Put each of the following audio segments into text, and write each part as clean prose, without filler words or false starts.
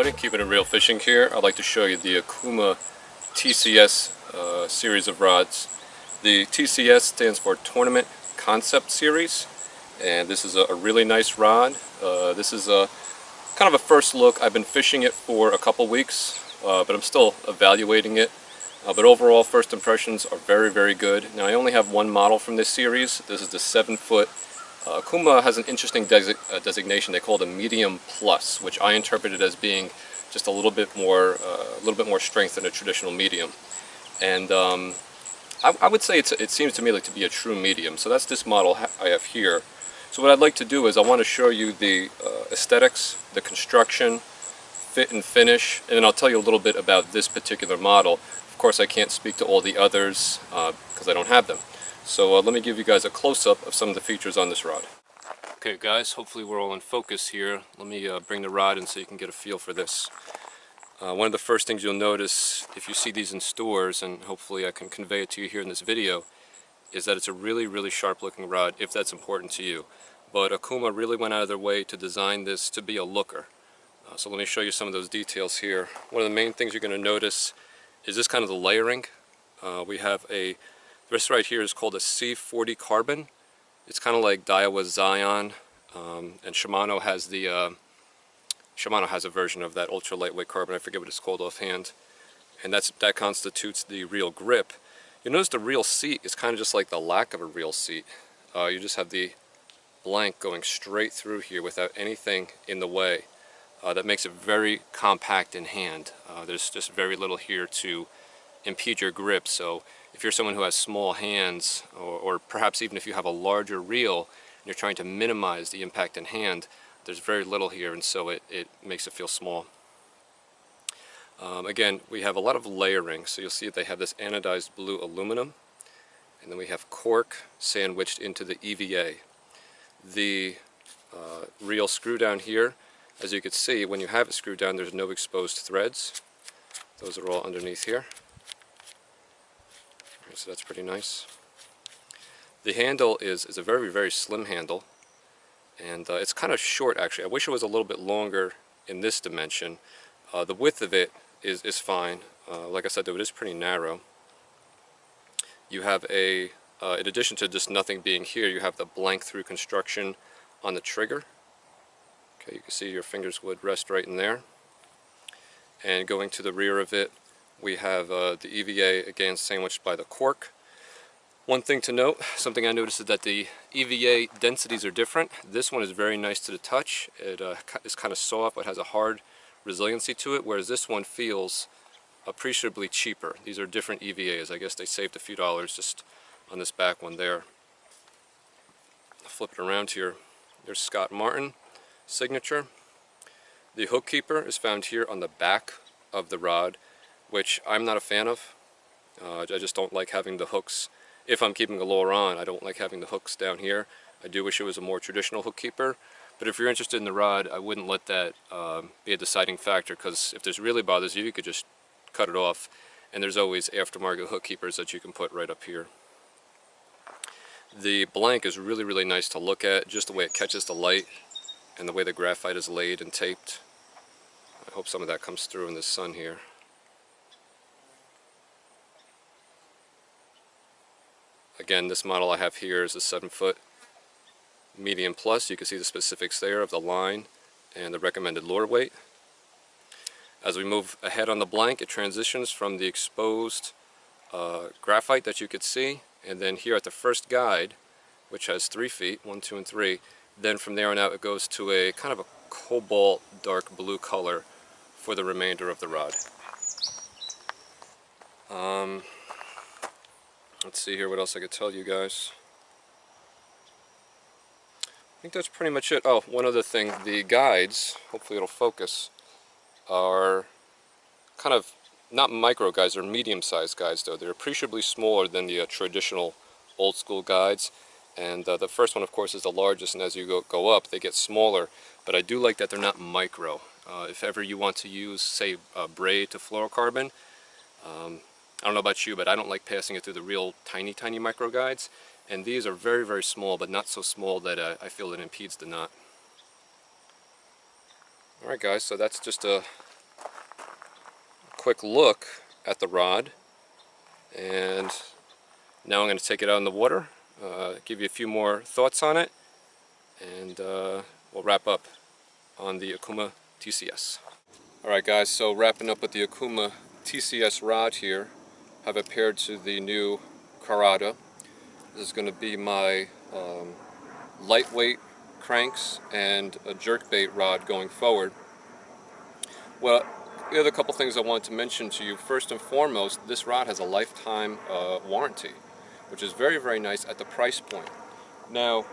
everybody, keeping it real fishing here. I'd like to show you the Okuma TCS series of rods. The TCS stands for Tournament Concept Series, and this is a really nice rod. This is a kind of a first look. I've been fishing it for a couple weeks, but I'm still evaluating it. But overall, first impressions are very good. Now, I only have one model from this series. This is the 7-foot. Okuma has an interesting designation. They call it a medium plus, which I interpreted as being just a little bit more strength than a traditional medium. And I would say it seems to me like to be a true medium. So that's this model I have here. So what I'd like to do is I want to show you the aesthetics, the construction, fit and finish, and then I'll tell you a little bit about this particular model. Of course, I can't speak to all the others because I don't have them. So let me give you guys a close-up of some of the features on this rod. Okay guys, hopefully we're all in focus here. Let me bring the rod in so you can get a feel for this. One of the first things you'll notice if you see these in stores, and hopefully I can convey it to you here in this video, is that it's a really sharp looking rod, if that's important to you. But Okuma really went out of their way to design this to be a looker. So let me show you some of those details here. One of the main things you're going to notice is this kind of the layering. We have this right here is called a C40 carbon. It's kind of like Daiwa's Zion, and Shimano has a version of that ultra lightweight carbon. I forget what it's called offhand, and that constitutes the real grip. You notice the real seat is kind of just like the lack of a real seat. You just have the blank going straight through here without anything in the way. That makes it very compact in hand. There's just very little here to impede your grip. So if you're someone who has small hands, or perhaps even if you have a larger reel and you're trying to minimize the impact in hand, there's very little here, and so it makes it feel small. Again, we have a lot of layering, so you'll see that they have this anodized blue aluminum, and then we have cork sandwiched into the EVA. The reel screw down here, as you can see, when you have it screwed down, there's no exposed threads. Those are all underneath here. So that's pretty nice. The handle is a very slim handle, and it's kind of short actually. I wish it was a little bit longer in this dimension. The width of it is fine. Like I said, though, it is pretty narrow. You have in addition to just nothing being here, you have the blank through construction on the trigger. Okay, you can see your fingers would rest right in there. And going to the rear of it, we have the EVA again sandwiched by the cork. One thing to note, something I noticed, is that the EVA densities are different. This one is very nice to the touch. It is kind of soft but has a hard resiliency to it, whereas this one feels appreciably cheaper. These are different EVAs. I guess they saved a few dollars just on this back one there. I'll flip it around here. There's Scott Martin signature. The hook keeper is found here on the back of the rod, which I'm not a fan of. I just don't like having the hooks. If I'm keeping a lure on, I don't like having the hooks down here. I do wish it was a more traditional hook keeper, but if you're interested in the rod, I wouldn't let that be a deciding factor, because if this really bothers you, you could just cut it off, and there's always aftermarket hook keepers that you can put right up here. The blank is really nice to look at, just the way it catches the light and the way the graphite is laid and taped. I hope some of that comes through in the sun here. Again, this model I have here is a 7-foot medium plus. You can see the specifics there of the line and the recommended lure weight. As we move ahead on the blank, it transitions from the exposed graphite that you could see, and then here at the first guide, which has 3 feet, 1, 2, and 3, then from there on out it goes to a kind of a cobalt dark blue color for the remainder of the rod. Let's see here what else I could tell you guys. I think that's pretty much it. Oh, one other thing. The guides, hopefully it'll focus, are kind of not micro guides, they're medium-sized guides though. They're appreciably smaller than the traditional old school guides. And the first one, of course, is the largest, and as you go up, they get smaller. But I do like that they're not micro. If ever you want to use, say, braid to fluorocarbon, I don't know about you, but I don't like passing it through the real tiny micro guides. And these are very small, but not so small that I feel it impedes the knot. Alright guys, so that's just a quick look at the rod, and now I'm going to take it out in the water, give you a few more thoughts on it, and we'll wrap up on the Okuma TCS. Alright guys, so wrapping up with the Okuma TCS rod here, have it paired to the new Karada. This is going to be my lightweight cranks and a jerkbait rod going forward. Well, the other couple things I wanted to mention to you, first and foremost, this rod has a lifetime warranty, which is very, very nice at the price point. Now,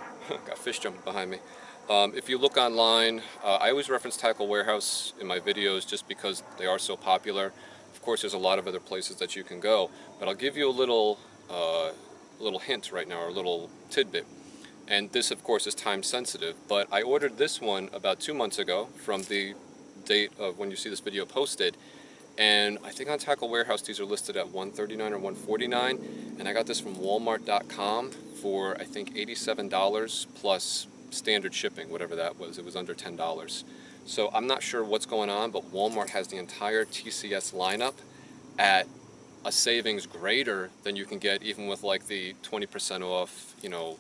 got fish jumping behind me. If you look online, I always reference Tackle Warehouse in my videos just because they are so popular. Of course, there's a lot of other places that you can go, but I'll give you a little hint right now, or a little tidbit. And this, of course, is time sensitive, but I ordered this one about 2 months ago from the date of when you see this video posted, and I think on Tackle Warehouse these are listed at $139 or $149, and I got this from Walmart.com for I think $87 plus standard shipping, whatever that was. It was under $10. So I'm not sure what's going on, but Walmart has the entire TCS lineup at a savings greater than you can get even with like the 20% off, you know,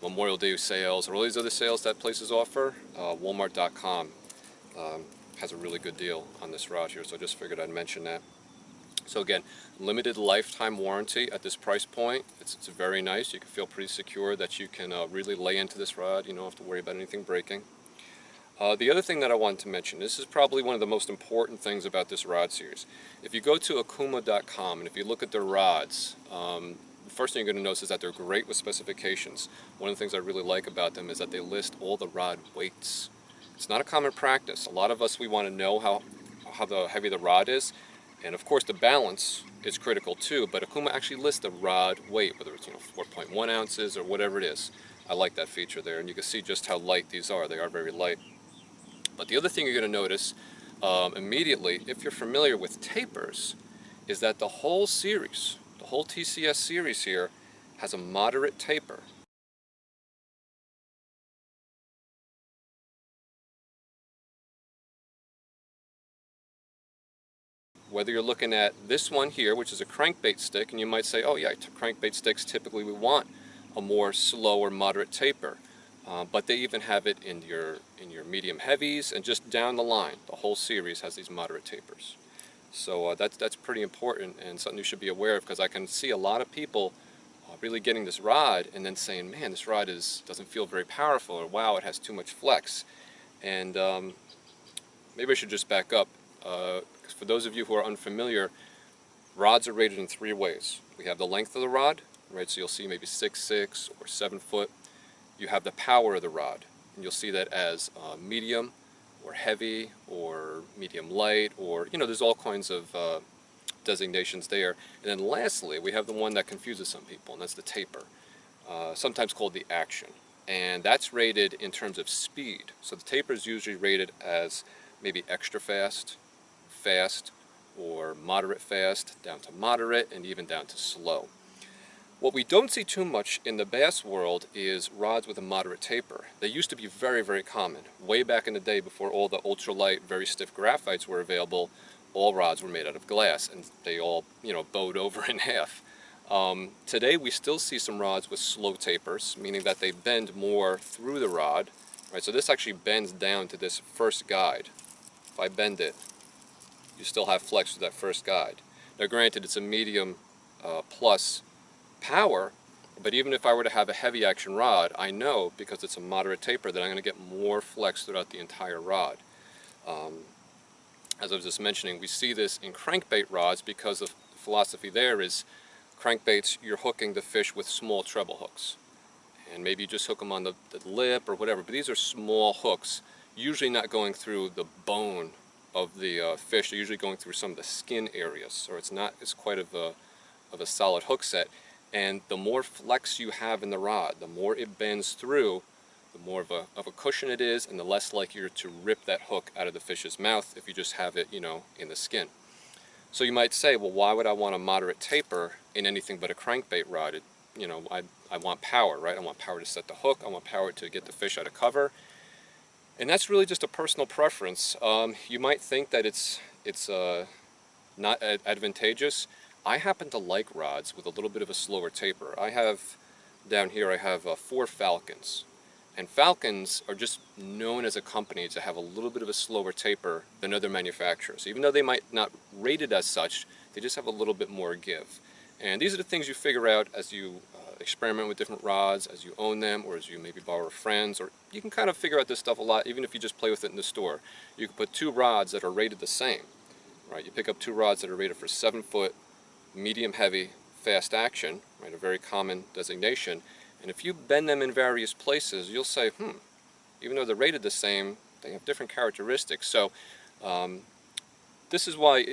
Memorial Day sales or all these other sales that places offer. Walmart.com has a really good deal on this rod here, so I just figured I'd mention that. So again, limited lifetime warranty at this price point. It's very nice. You can feel pretty secure that you can really lay into this rod. You don't have to worry about anything breaking. The other thing that I wanted to mention, this is probably one of the most important things about this rod series. If you go to Okuma.com and if you look at their rods, the first thing you're going to notice is that they're great with specifications. One of the things I really like about them is that they list all the rod weights. It's not a common practice. A lot of us, we want to know how heavy the rod is. And of course the balance is critical too, but Okuma actually lists the rod weight, whether it's 4.1 ounces or whatever it is. I like that feature there, and you can see just how light these are. They are very light. But the other thing you're going to notice immediately, if you're familiar with tapers, is that the whole series, the whole TCS series here, has a moderate taper. Whether you're looking at this one here, which is a crankbait stick, and you might say, oh yeah, crankbait sticks typically we want a more slow or moderate taper. But they even have it in your medium heavies and just down the line. The whole series has these moderate tapers. So that's pretty important and something you should be aware of, because I can see a lot of people really getting this rod and then saying, man, this rod doesn't feel very powerful, or wow, it has too much flex. And maybe I should just back up. For those of you who are unfamiliar, rods are rated in 3 ways. We have the length of the rod, right? So you'll see maybe 6'6" or 7 foot. You have the power of the rod, and you'll see that as medium or heavy or medium light, or there's all kinds of designations there. And then lastly, we have the one that confuses some people, and that's the taper, sometimes called the action. And that's rated in terms of speed. So the taper is usually rated as maybe extra fast, fast, or moderate fast, down to moderate, and even down to slow. What we don't see too much in the bass world is rods with a moderate taper. They used to be very, very common. Way back in the day, before all the ultralight, very stiff graphites were available, all rods were made out of glass, and they all, bowed over in half. Today we still see some rods with slow tapers, meaning that they bend more through the rod. Right, so this actually bends down to this first guide. If I bend it, you still have flex with that first guide. Now granted, it's a medium plus power, but even if I were to have a heavy action rod, I know, because it's a moderate taper, that I'm going to get more flex throughout the entire rod. As I was just mentioning, we see this in crankbait rods because the philosophy there is crankbaits, you're hooking the fish with small treble hooks. And maybe you just hook them on the lip or whatever, but these are small hooks, usually not going through the bone of the fish. They're usually going through some of the skin areas, so it's not as quite of a solid hook set. And the more flex you have in the rod, the more it bends through, the more of a cushion it is, and the less likely you're to rip that hook out of the fish's mouth if you just have it, in the skin. So you might say, well, why would I want a moderate taper in anything but a crankbait rod? I want power, right? I want power to set the hook. I want power to get the fish out of cover. And that's really just a personal preference. You might think that it's not advantageous. I happen to like rods with a little bit of a slower taper. I have, down here I have 4 Falcons. And Falcons are just known as a company to have a little bit of a slower taper than other manufacturers. Even though they might not rate it as such, they just have a little bit more give. And these are the things you figure out as you experiment with different rods, as you own them, or as you maybe borrow friends, or you can kind of figure out this stuff a lot even if you just play with it in the store. You can put 2 rods that are rated the same, right? You pick up 2 rods that are rated for 7 foot, medium heavy, fast action, right? A very common designation. And if you bend them in various places, you'll say, even though they're rated the same, they have different characteristics. So this is why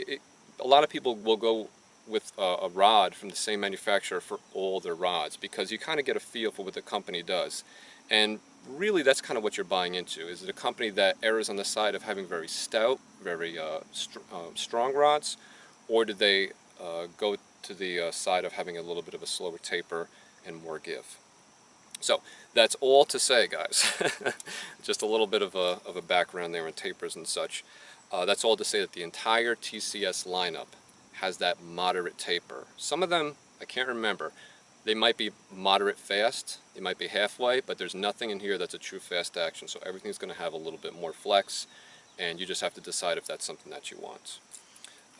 a lot of people will go with a rod from the same manufacturer for all their rods, because you kind of get a feel for what the company does. And really that's kind of what you're buying into. Is it a company that errs on the side of having very stout, very strong rods, or do they go to the side of having a little bit of a slower taper and more give? So that's all to say, guys. Just a little bit of a background there on tapers and such. That's all to say that the entire TCS lineup has that moderate taper. Some of them, I can't remember, they might be moderate fast, they might be halfway, but there's nothing in here that's a true fast action, so everything's going to have a little bit more flex, and you just have to decide if that's something that you want.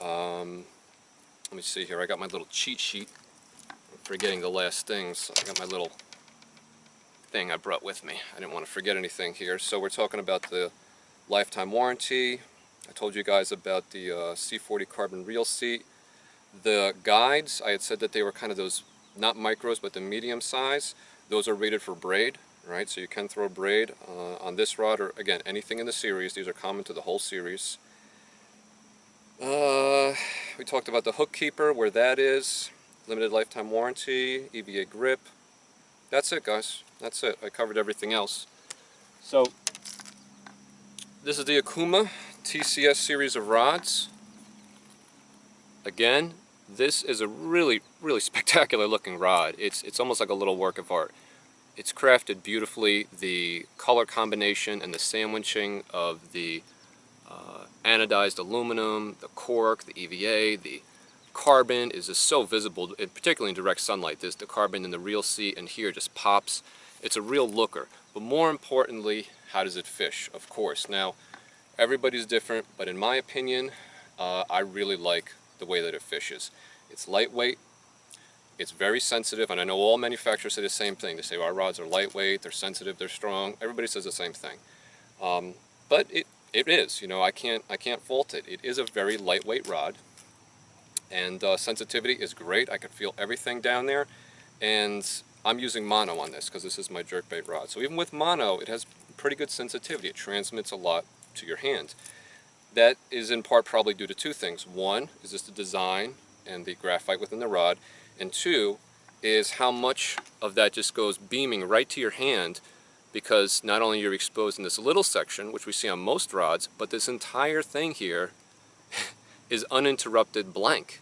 Let me see here, I got my little cheat sheet. I'm forgetting the last things. I got my little thing I brought with me. I didn't want to forget anything here. So we're talking about the lifetime warranty. I told you guys about the C40 carbon reel seat. The guides, I had said that they were kind of those, not micros, but the medium size. Those are rated for braid, right? So you can throw braid on this rod, or again, anything in the series. These are common to the whole series. We talked about the hook keeper, where that is. Limited lifetime warranty, EVA grip. That's it, guys. That's it. I covered everything else. So this is the Okuma TCS series of rods. Again, this is a really, really spectacular looking rod. It's almost like a little work of art. It's crafted beautifully. The color combination and the sandwiching of the anodized aluminum, the cork, the EVA, the carbon is just so visible, particularly in direct sunlight. There's the carbon in the reel seat, and here just pops. It's a real looker. But more importantly, how does it fish? Of course. Now, everybody's different, but in my opinion, I really like the way that it fishes. It's lightweight, it's very sensitive, and I know all manufacturers say the same thing. They say our rods are lightweight, they're sensitive, they're strong. Everybody says the same thing. But it is, you know, I can't fault it. It is a very lightweight rod, and sensitivity is great. I can feel everything down there, and I'm using mono on this because this is my jerkbait rod. So even with mono, it has pretty good sensitivity. It transmits a lot to your hand. That is in part probably due to 2 things. 1 is just the design and the graphite within the rod, and 2 is how much of that just goes beaming right to your hand, because not only you're exposed in this little section, which we see on most rods, but this entire thing here is uninterrupted blank.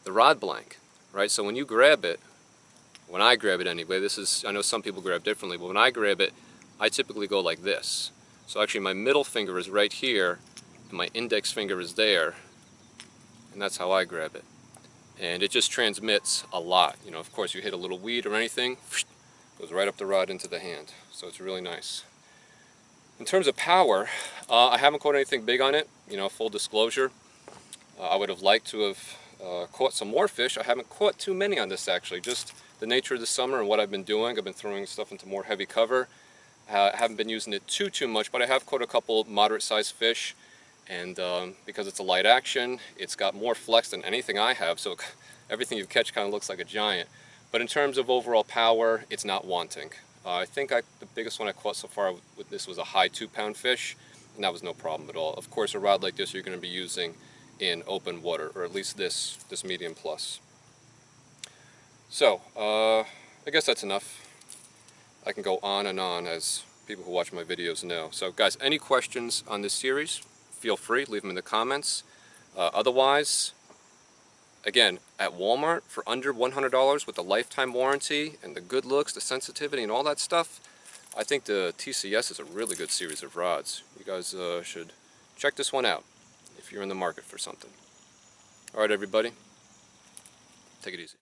The rod blank, right? So when you grab it, when I grab it anyway, this is, I know some people grab differently, but when I grab it, I typically go like this. So actually my middle finger is right here, and my index finger is there, and that's how I grab it. And it just transmits a lot. You know, of course, you hit a little weed or anything, goes right up the rod into the hand. So it's really nice. In terms of power, I haven't caught anything big on it. You know, full disclosure. I would have liked to have caught some more fish. I haven't caught too many on this, actually. Just the nature of the summer and what I've been doing. I've been throwing stuff into more heavy cover. I haven't been using it too much, but I have caught a couple moderate-sized fish. And because it's a light action, it's got more flex than anything I have, so everything you catch kind of looks like a giant. But in terms of overall power, it's not wanting. I think the biggest one I caught so far with this was a high 2-pound fish, and that was no problem at all. Of course, a rod like this you're going to be using in open water, or at least this medium plus. So, I guess that's enough. I can go on and on, as people who watch my videos know. So guys, any questions on this series, feel free, leave them in the comments. Otherwise, again, at Walmart for under $100 with the lifetime warranty and the good looks, the sensitivity and all that stuff, I think the TCS is a really good series of rods. You guys should check this one out if you're in the market for something. Alright everybody, take it easy.